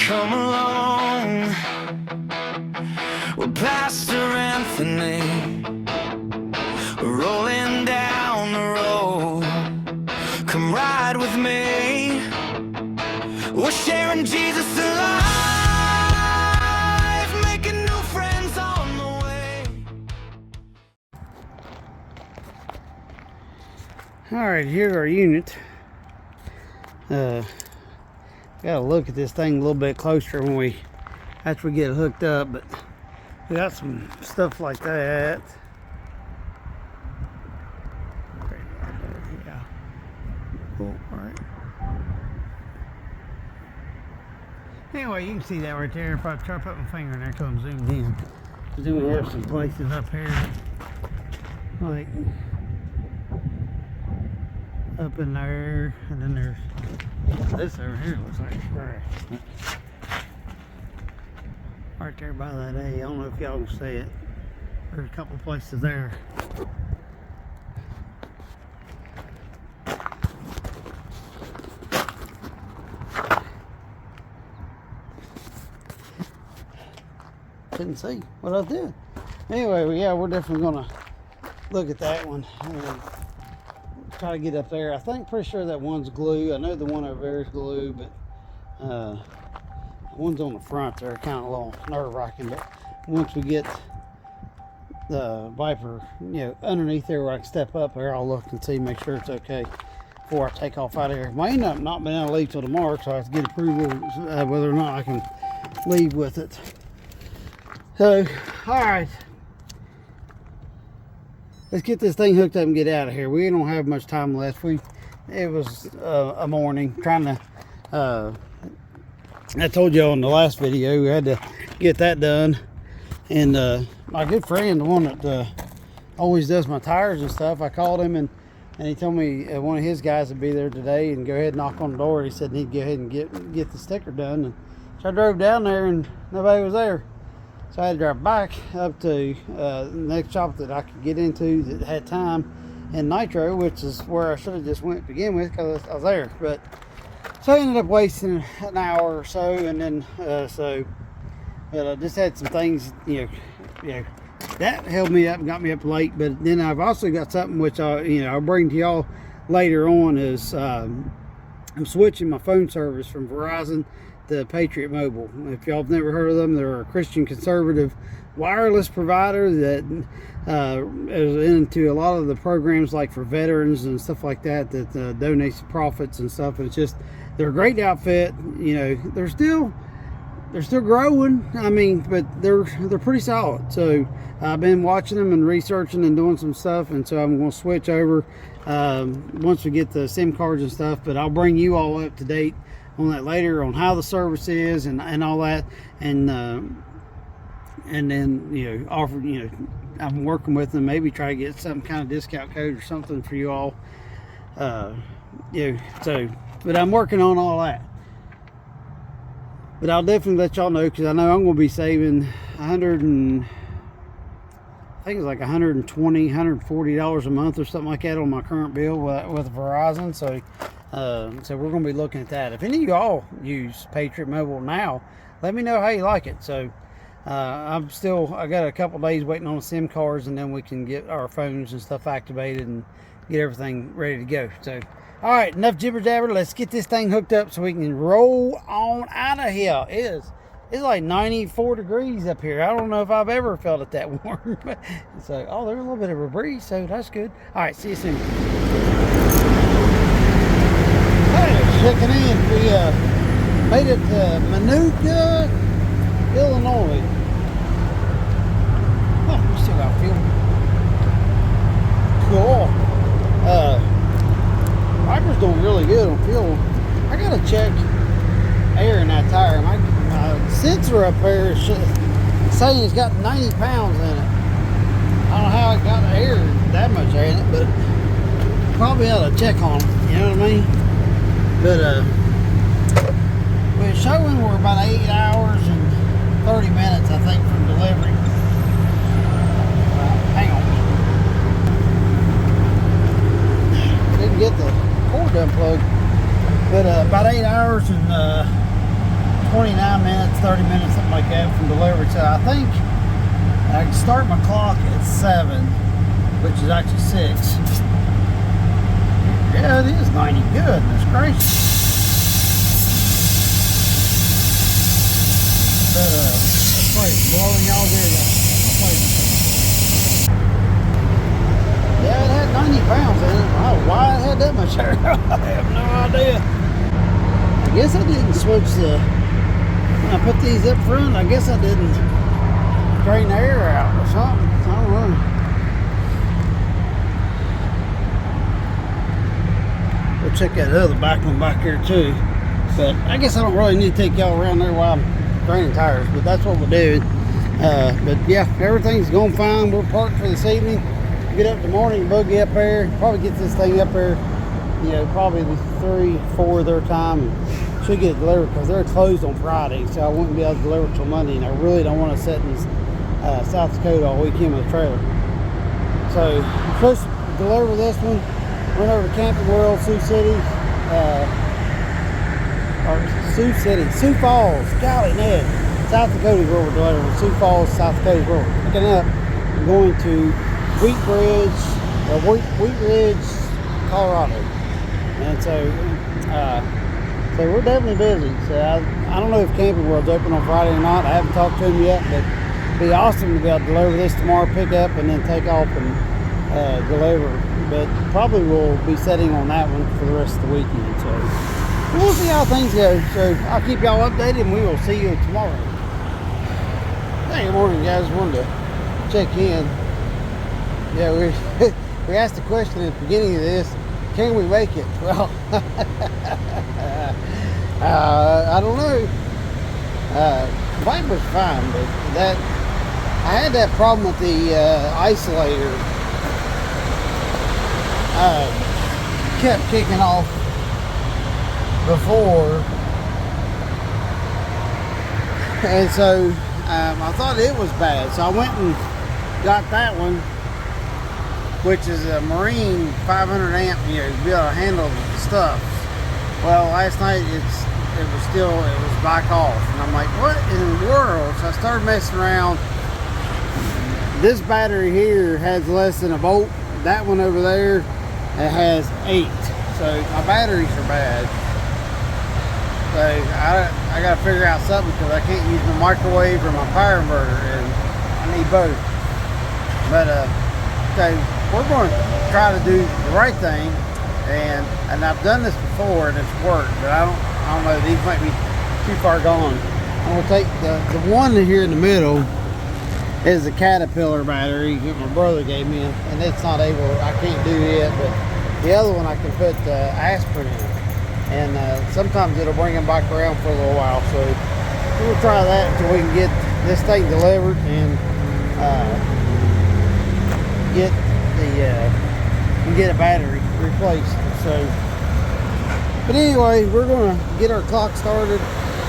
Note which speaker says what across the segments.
Speaker 1: come along with Pastor Anthony, rolling down the road. Come ride with me, we're sharing Jesus alive, making new friends on the way.
Speaker 2: Alright, here's our unit. Gotta look at this thing a little bit closer after we get it hooked up, but we got some stuff like that. Yeah. Cool. Alright. Anyway, you can see that right there. If I try to put my finger in there, come zoomed in. Then we have some places up here, like up in there, and then there's this over here. Looks like grass. Right there by that A. I don't know if y'all can see it. There's a couple places there. Couldn't see what I did. Anyway, yeah, we're definitely gonna look at that one. Try to get up there. I think pretty sure that one's glue. I know the one over there is glue, but the ones on the front there are kind of a little nerve-wracking. But once we get the Viper, underneath there where I can step up there, I'll look and see, make sure it's okay before I take off out of here. May end up not being able to leave till tomorrow, so I have to get approval whether or not I can leave with it. So, all right. Let's get this thing hooked up and get out of here. We don't have much time left. It was a morning trying to, I told you on the last video, we had to get that done. And my good friend, the one that always does my tires and stuff, I called him and he told me one of his guys would be there today and go ahead and knock on the door. He said he'd go ahead and get the sticker done. And so I drove down there and nobody was there. So I had to drive back up to the next shop that I could get into that had time in Nitro, which is where I should have just went to begin with because I was there. But so I ended up wasting an hour or so, and then but I just had some things, that held me up and got me up late. But then I've also got something which I'll bring to y'all later on. Is I'm switching my phone service from Verizon to Patriot Mobile. If y'all have never heard of them, they're a Christian conservative wireless provider that is into a lot of the programs like for veterans and stuff like that donates to profits and stuff. And it's just, they're a great outfit. They're still growing. I mean, but they're pretty solid. So I've been watching them and researching and doing some stuff, and so I'm going to switch over once we get the SIM cards and stuff. But I'll bring you all up to date on that later, on how the service is and all that, and then offer, I'm working with them, maybe try to get some kind of discount code or something for you all, so, but I'm working on all that. But I'll definitely let y'all know, because I know I'm going to be saving I think it's like $120, $140 a month or something like that on my current bill with Verizon. So we're going to be looking at that. If any of y'all use Patriot Mobile now, let me know how you like it. So I got a couple days waiting on the SIM cards, and then we can get our phones and stuff activated and get everything ready to go. So, all right, enough jibber jabber. Let's get this thing hooked up so we can roll on out of here. It's like 94 degrees up here. I don't know if I've ever felt it that warm. So, there's a little bit of a breeze, so that's good. All right, see you soon. Checking in. We made it to Minooka, Illinois. Oh, we still got fuel. Cool. Viper's doing really good on fuel. I gotta check air in that tire. My sensor up there is saying it's got 90 pounds in it. I don't know how it got air, that much air in it, but probably ought to check on it. You know what I mean? But we're showing we're about 8 hours and 30 minutes, I think, from delivery. Hang on. Didn't get the cord unplugged. But about 8 hours and 29 minutes, 30 minutes, something like that from delivery. So I think I can start my clock at 7, which is actually 6. Yeah, it is 90. Goodness gracious. But that's probably blowing y'all's ears out. Yeah, it had 90 pounds in it. I don't know why it had that much air. I have no idea. I guess I didn't switch the, when I put these up front, I guess I didn't drain the air out or something. I don't know. We'll check that other back one back here too. But I guess I don't really need to take y'all around there while I'm draining tires, but that's what we're doing. But yeah, everything's going fine. We're parked for this evening. Get up in the morning, buggy up there, probably get this thing up there, you know, probably 3, 4 their time, and should get it delivered because they're closed on Friday, so I wouldn't be able to deliver till Monday, and I really don't want to sit in South Dakota all weekend with a trailer. So I'm supposed to deliver this one, run over to Camping World, Sioux Falls, golly Ned, South Dakota is where we're delivering. Sioux Falls, South Dakota is where we're picking up. I'm going to Wheat Ridge, Colorado, and so we're definitely busy. So I don't know if Camping World's open on Friday or not. I haven't talked to them yet, but it'd be awesome to be able to deliver this tomorrow, pick up, and then take off and deliver. But probably we'll be setting on that one for the rest of the weekend. So we'll see how things go. So I'll keep y'all updated, and we will see you tomorrow. Hey, good morning, guys. Wanted to check in. Yeah, we asked the question at the beginning of this, can we make it? Well, I don't know. Bike was fine, but I had that problem with the isolator. Kept kicking off before, and so I thought it was bad. So I went and got that one, which is a Marine 500 amp, you know, to be able to handle the stuff. Well, last night it was back off, and I'm like, what in the world? So I started messing around. This battery here has less than a volt. That one over there, it has 8. So my batteries are bad. So I got to figure out something because I can't use my microwave or my power inverter, and I need both. But so we're going to try to do the right thing, and I've done this before and it's worked, but I don't know, these might be too far gone. I'm going to take the one here in the middle is a Caterpillar battery that my brother gave me, and it's not able, I can't do it, but the other one I can put aspirin in, and sometimes it'll bring them back around for a little while. So we'll try that until we can get this thing delivered and get a battery replaced. So, but anyway, we're gonna get our clock started,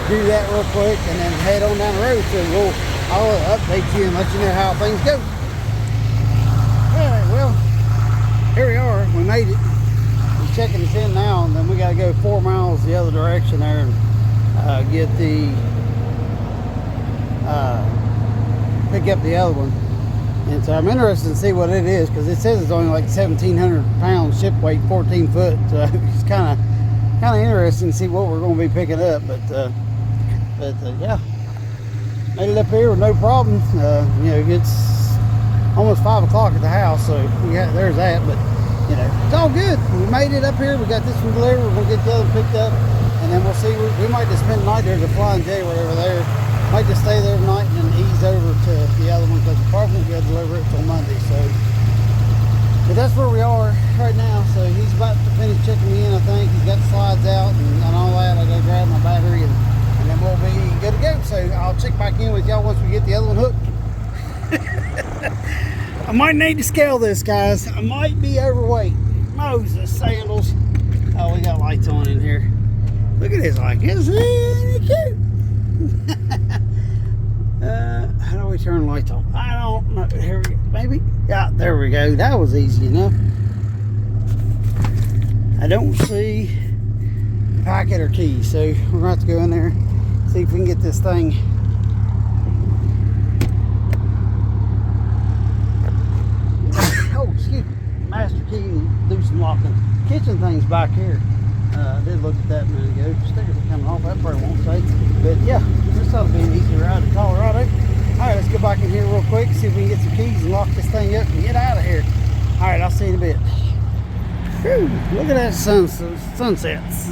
Speaker 2: do that real quick, and then head on down the road. So I'll update you and let you know how things go. Alright, well, here we are. We made it. We're checking this in now, and then we gotta go 4 miles the other direction there and get the pick up the other one. And so I'm interested to see what it is, because it says it's only like 1,700 pounds ship weight, 14 foot. So it's kind of interesting to see what we're going to be picking up. But yeah, made it up here with no problem. You know, it's almost 5 o'clock at the house, so there's that. But you know, it's all good. We made it up here. We got this one delivered. We'll get the other picked up, and then we'll see. We might just spend the night. There's a Flying J right over there. Might just stay there tonight and then ease over to the other one, because we probably won't be able to deliver it till Monday. So, but that's where we are right now. So he's about to finish checking me in. I think he's got the slides out and all that. I gotta grab my battery, and then we'll be good to go. So I'll check back in with y'all once we get the other one hooked. I might need to scale this, guys. I might be overweight. Moses sandals. Oh, we got lights on in here. Look at this light. It's really cute. How do we turn the lights off? I don't know. Here we go. Maybe. Yeah, there we go. That was easy enough. I don't see packet or key, so we're going to have to go in there, See if we can get this thing. Oh, excuse me. Master key and do some locking. Kitchen thing's back here. I did look at that a minute ago. Stickers are coming off. That probably won't say. But yeah, this ought to be an easy ride to Colorado. Alright, let's go back in here real quick, see if we can get some keys and lock this thing up and get out of here. Alright, I'll see you in a bit. Whew, look at that sunsets.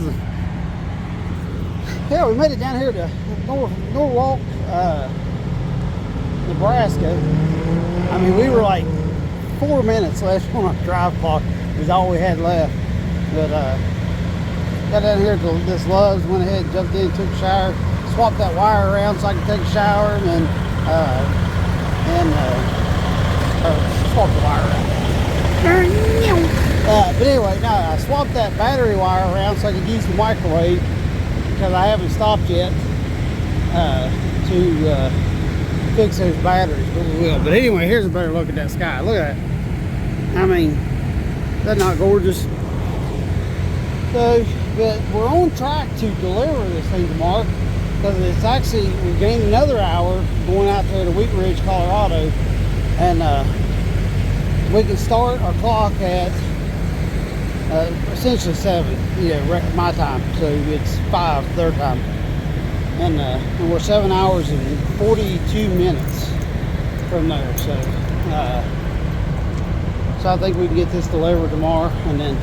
Speaker 2: Yeah, we made it down here to Norwalk, Nebraska. I mean, we were like 4 minutes left on our drive clock. Was all we had left. But got down here to this Love's, went ahead and jumped in, took a shower, swapped that wire around so I could take a shower, and then swap the wire around. But anyway, no, I swapped that battery wire around so I could use the microwave because I haven't stopped yet to fix those batteries, but we will. But anyway, here's a better look at that sky. Look at that. I mean, that's not gorgeous. So, but we're on track to deliver this thing tomorrow. Because it's actually, we gained another hour going out there to Wheat Ridge, Colorado, and we can start our clock at essentially 7, my time, so it's 5 their time, and we're 7 hours and 42 minutes from there, so I think we can get this delivered tomorrow, and then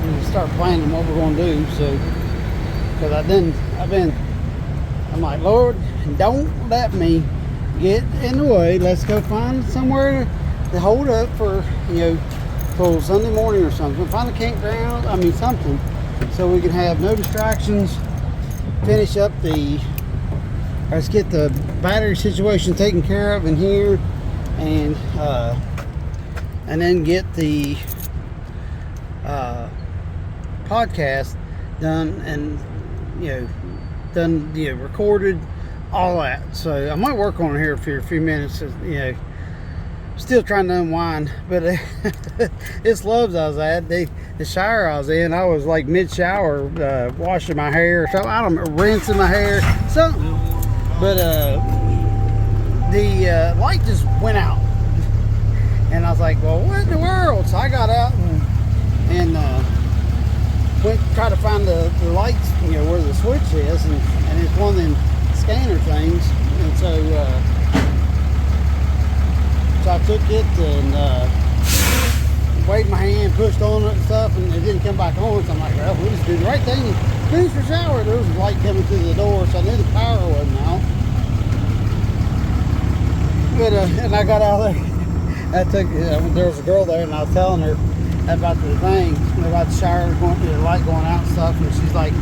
Speaker 2: we can start planning what we're going to do. So, because I'm like, Lord, don't let me get in the way. Let's go find somewhere to hold up for, till Sunday morning or something. Find a campground, I mean something, so we can have no distractions. Finish up let's get the battery situation taken care of in here, and then get the podcast done, and recorded, all that. So I might work on it here for a few minutes, still trying to unwind. But this Love's I was at, the shower I was in, I was like mid-shower, washing my hair or something, I don't know, rinsing my hair, something. But the light just went out, and I was like, well, what in the world? So I got out and went to try to find the lights, where the switch is, and it's one of them scanner things, and so I took it and waved my hand, pushed on it and stuff, and it didn't come back on. So I'm like, well, we'll just do the right thing and finish the shower. There was a light coming through the door, so I knew the power wasn't out. But and I got out there. There was a girl there, and I was telling her about the thing, about the shower, the light going out and stuff, and she's like,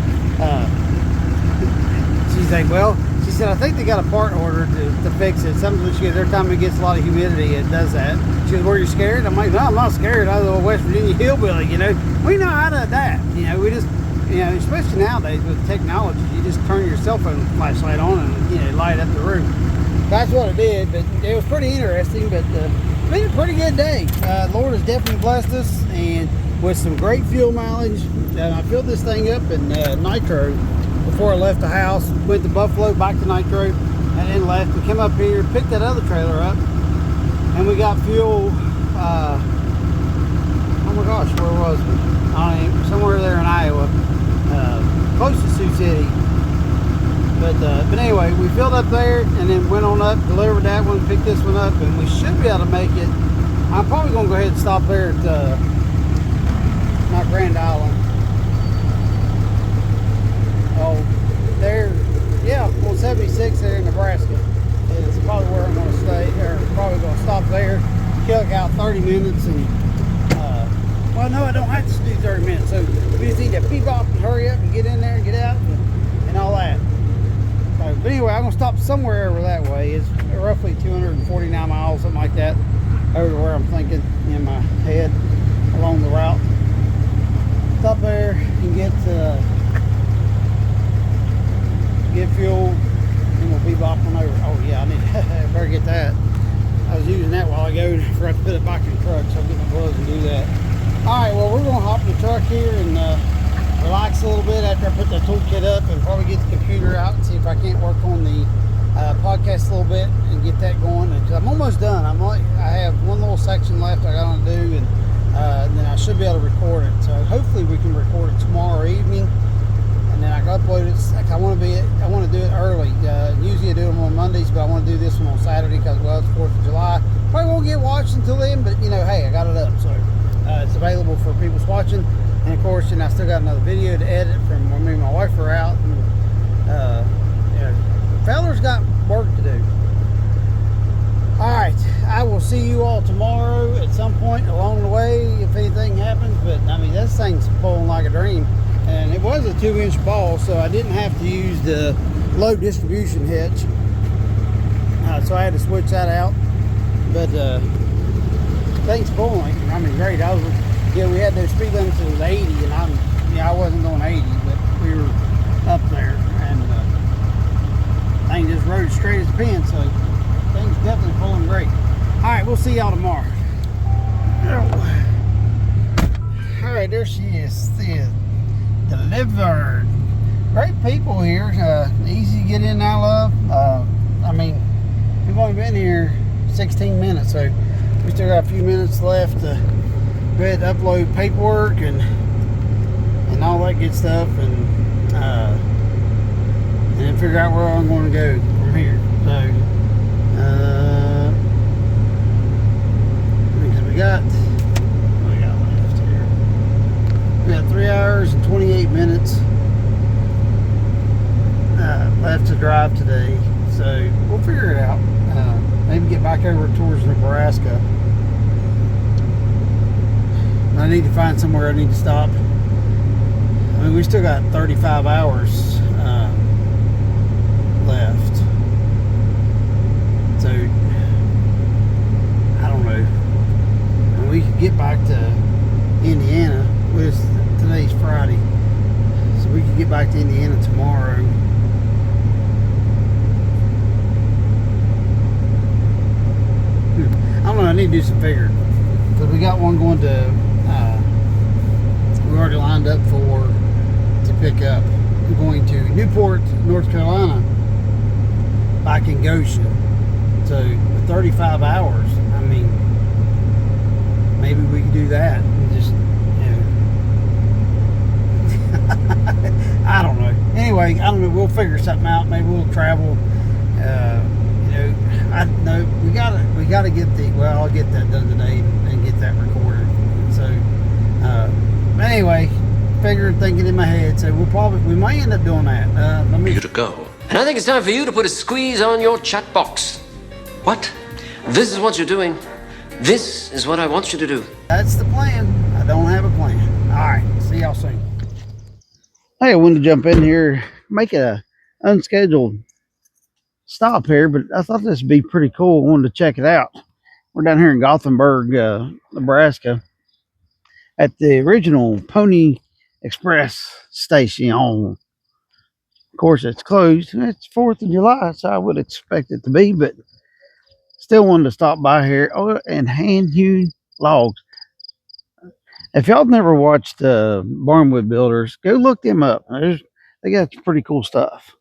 Speaker 2: well, she said, I think they got a part order to fix it. Sometimes every time it gets a lot of humidity, it does that. She goes, were you scared? I'm like, no, I'm not scared. I was a West Virginia hillbilly, we know how to adapt, we just, especially nowadays with technology, you just turn your cell phone flashlight on and, light up the room. That's what I did, but it was pretty interesting, but it's been a pretty good day. Lord has definitely blessed us, and with some great fuel mileage. I filled this thing up in nitro before I left the house, went to Buffalo, back to nitro, and then left and came up here, picked that other trailer up, and we got fuel, oh my gosh, where was we? Somewhere there in Iowa, close to Sioux City. But anyway, we filled up there and then went on up, delivered that one, picked this one up, and we should be able to make it. I'm probably going to go ahead and stop there at not Grand Island. Oh, there, yeah, on 76 there in Nebraska. It's probably where I'm going to stay, or probably going to stop there, kill out 30 minutes, and well, no, I don't have to do 30 minutes, so we just need to bebop and hurry up and get in there and get out and all that. But anyway, I'm going to stop somewhere over that way. It's roughly 249 miles, something like that, over to where I'm thinking in my head along the route. Stop there and get fuel, and we'll be bopping over. Oh yeah, I better get that. I was using that while ago and forgot to put it back in the truck, so I'll get my gloves and do that. Alright, well, we're going to hop in the truck here and relax a little bit after I put the toolkit up and probably get the computer out and see if I can't work on the podcast a little bit and get that going. Because I'm almost done. I have one little section left I got to do, and then I should be able to record it. So hopefully we can record it tomorrow evening, and then I can upload it. Like I want to do it early. Usually I do them on Mondays, but I want to do this one on Saturday because, well, it's 4th of July. Probably won't get watched until then, but you know, hey, I got it up, so it's available for people's watching. And of course, I still got another video to edit from when me and my wife were out. And, fellas got work to do. All right, I will see you all tomorrow at some point along the way if anything happens. But I mean, this thing's pulling like a dream, and it was a 2-inch ball, so I didn't have to use the low distribution hitch. So I had to switch that out. But things pulling. I mean, great. We had those speed limits of 80, and I wasn't going 80, but we were up there, and thing just rode straight as a pin. So things definitely pulling great. All right, we'll see y'all tomorrow. All right, there she is. Delivered. Great people here. Easy to get in and out of. I mean, we've only been here 16 minutes, so we still got a few minutes left to go ahead and upload paperwork and all that good stuff, and then figure out where I'm going to go from here. So because we got left here, we got 3 hours and 28 minutes left to drive today, so we'll figure it out. Maybe get back over towards Nebraska. I need to find somewhere I need to stop. I mean, we still got 35 hours left. So, I don't know. And we could get back to Indiana. Today's Friday. So we could get back to Indiana tomorrow. I don't know, I need to do some figuring. Because we got one going to, we already lined up to pick up. We're going to Newport, North Carolina, back in Goshen. So, 35 hours, I mean, maybe we can do that. And just, I don't know. Anyway, I don't know, we'll figure something out. Maybe we'll travel. I know we gotta get I'll get that done today and get that recorded. So, anyway, thinking in my head, so we might end up doing that.
Speaker 3: For you to go. And I think it's time for you to put a squeeze on your chat box. What? This is what you're doing. This is what I want you to do.
Speaker 2: That's the plan. I don't have a plan. All right, see y'all soon. Hey, I wanted to jump in here, make a unscheduled stop here, but I thought this would be pretty cool. I wanted to check it out. We're down here in Gothenburg, Nebraska, at the original Pony Express station. Of course, it's closed. It's 4th of July, so I would expect it to be, but still wanted to stop by here. Oh, and hand-hewn logs. If y'all never watched Barnwood Builders, go look them up. They got some pretty cool stuff.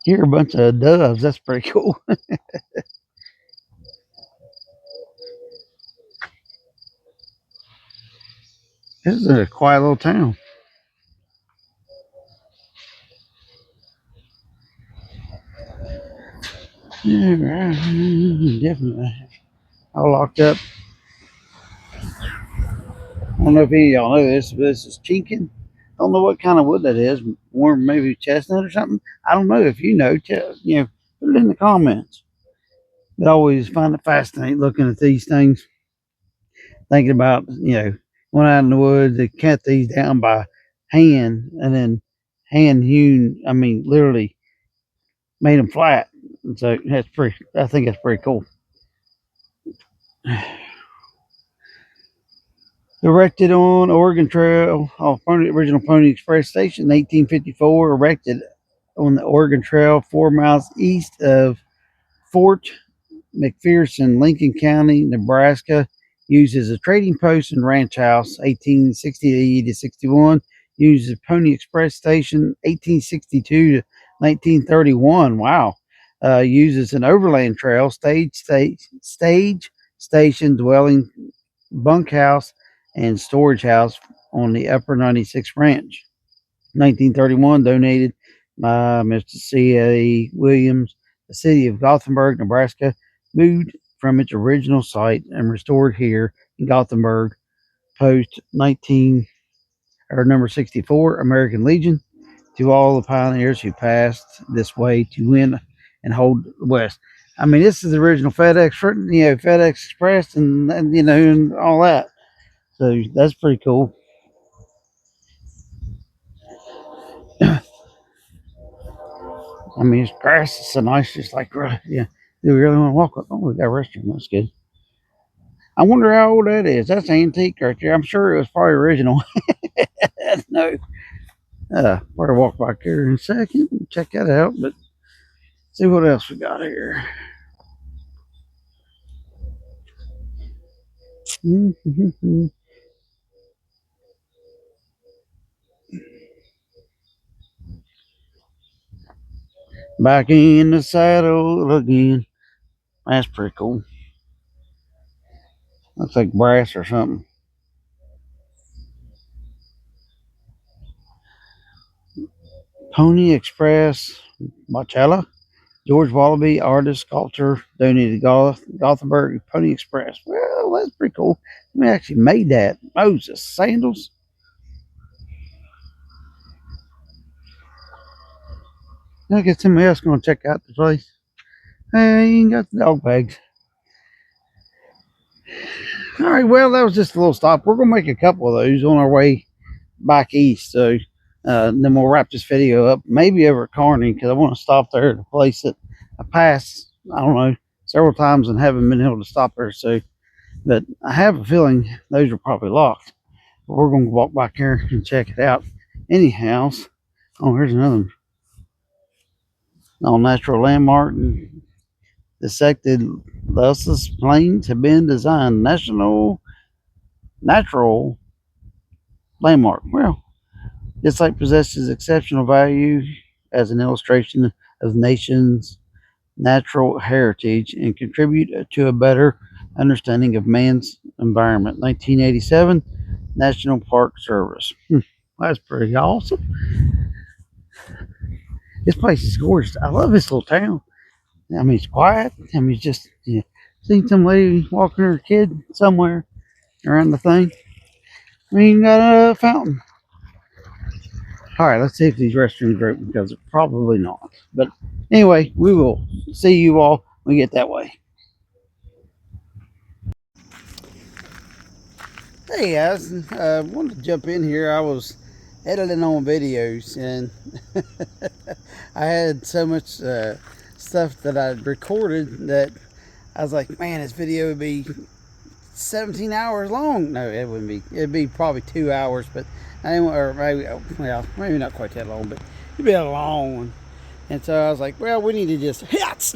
Speaker 2: Here, a bunch of doves. That's pretty cool. This is a quiet little town. Yeah, right. Definitely. All locked up. I don't know if any of y'all know this, but this is chinking. Don't know what kind of wood that is. Or maybe chestnut or something. I don't know. If you know, put it in the comments. But I always find it fascinating looking at these things. Thinking about, going out in the woods, they cut these down by hand and then hand hewn. I mean, literally made them flat. And so I think that's pretty cool. Erected on Oregon Trail off original Pony Express station, 1854. Erected on the Oregon Trail 4 miles east of Fort McPherson, Lincoln County, Nebraska. Used as a trading post and ranch house, 1860 to 61. Used as a Pony Express station, 1862 to 1931. Wow. Used as an overland trail, stage station, dwelling, bunkhouse, and storage house on the Upper 96 Ranch. 1931, donated by Mr. C.A. Williams, the city of Gothenburg, Nebraska, moved from its original site and restored here in Gothenburg. Post 19 or number 64, American Legion, to all the pioneers who passed this way to win and hold the West. I mean, this is the original FedEx, FedEx Express, and and all that. So that's pretty cool. I mean, it's grass is so nice, just like, yeah. Do we really want to walk up? Oh, we got a restroom. That's good. I wonder how old that is. That's antique right there. I'm sure it was probably original. No. We're walk back here in a second and check that out, but see what else we got here. Back in the saddle again. That's pretty cool. Looks like brass or something. Pony Express, Marcella. George Wallaby, artist, sculptor, donated Gothenburg Pony Express. Well, that's pretty cool. We actually made that. Moses, sandals. I guess somebody else going to check out the place. Hey, you got the dog bags. All right, well, that was just a little stop. We're going to make a couple of those on our way back east. So then we'll wrap this video up, maybe over at Kearney, because I want to stop there at a place that I passed, I don't know, several times and haven't been able to stop there. So, but I have a feeling those are probably locked. But we're going to walk back here and check it out. Anyhow, oh, here's another one. All natural landmark and dissected Luscious plains have been designed natural landmark. Well, this site possesses exceptional value as an illustration of the nation's natural heritage and contribute to a better understanding of man's environment. 1987 National Park Service. That's pretty awesome. This place is gorgeous. I love this little town. I mean, it's quiet. I mean, it's just, seen some lady walking her kid somewhere around the thing. I mean, got a fountain. All right, let's see if these restrooms are open, because they're probably not. But anyway, we will see you all when we get that way. Hey guys, wanted to jump in here. I was editing on videos, and I had so much stuff that I recorded that I was like, man, this video would be 17 hours long. No, it wouldn't be. It'd be probably 2 hours, but I didn't, or maybe, well, maybe not quite that long, but it'd be a long one. And so I was like, well, we need to just hits,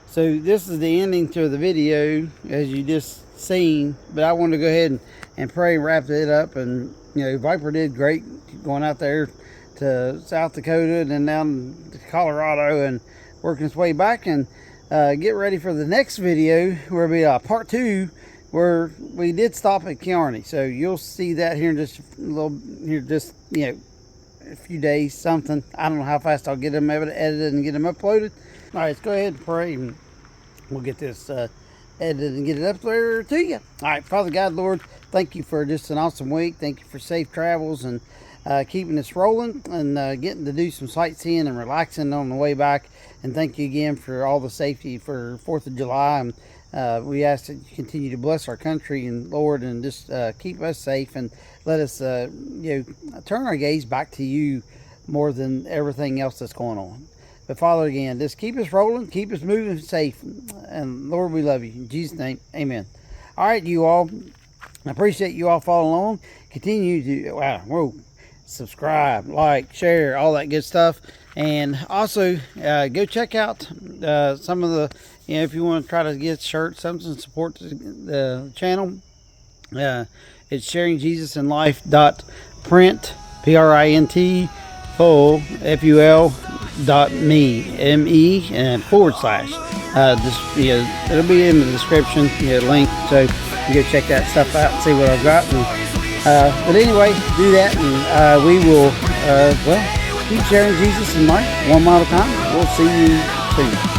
Speaker 2: So this is the ending to the video, as you just seen. But I wanted to go ahead and pray, wrap it up. And Viper did great going out there to South Dakota and then down to Colorado and working its way back. And get ready for the next video, where it'll be part 2, where we did stop at Kearney. So you'll see that here in just a little, a few days, something. I don't know how fast I'll get them edited and get them uploaded. All right, let's go ahead and pray, and we'll get this edited and get it up there to you. All right, Father God, Lord, thank you for just an awesome week. Thank you for safe travels and keeping us rolling and getting to do some sightseeing and relaxing on the way back. And thank you again for all the safety for 4th of July. And we ask that you continue to bless our country, and Lord, and just keep us safe, and let us turn our gaze back to you more than everything else that's going on. But Father, again, just keep us rolling, keep us moving safe, and Lord, we love you. In Jesus' name, amen. All right, you all, I appreciate you all following along. Continue to subscribe, like, share, all that good stuff. And also go check out some of the, if you want to try to get shirts, something to support the channel. It's sharingjesusinlife.print, print, full, ful.me, me, and / it'll be in the description, link, so you go check that stuff out and see what I've got. And, but anyway, do that, and we will keep sharing Jesus in life one mile at a time. We'll see you soon.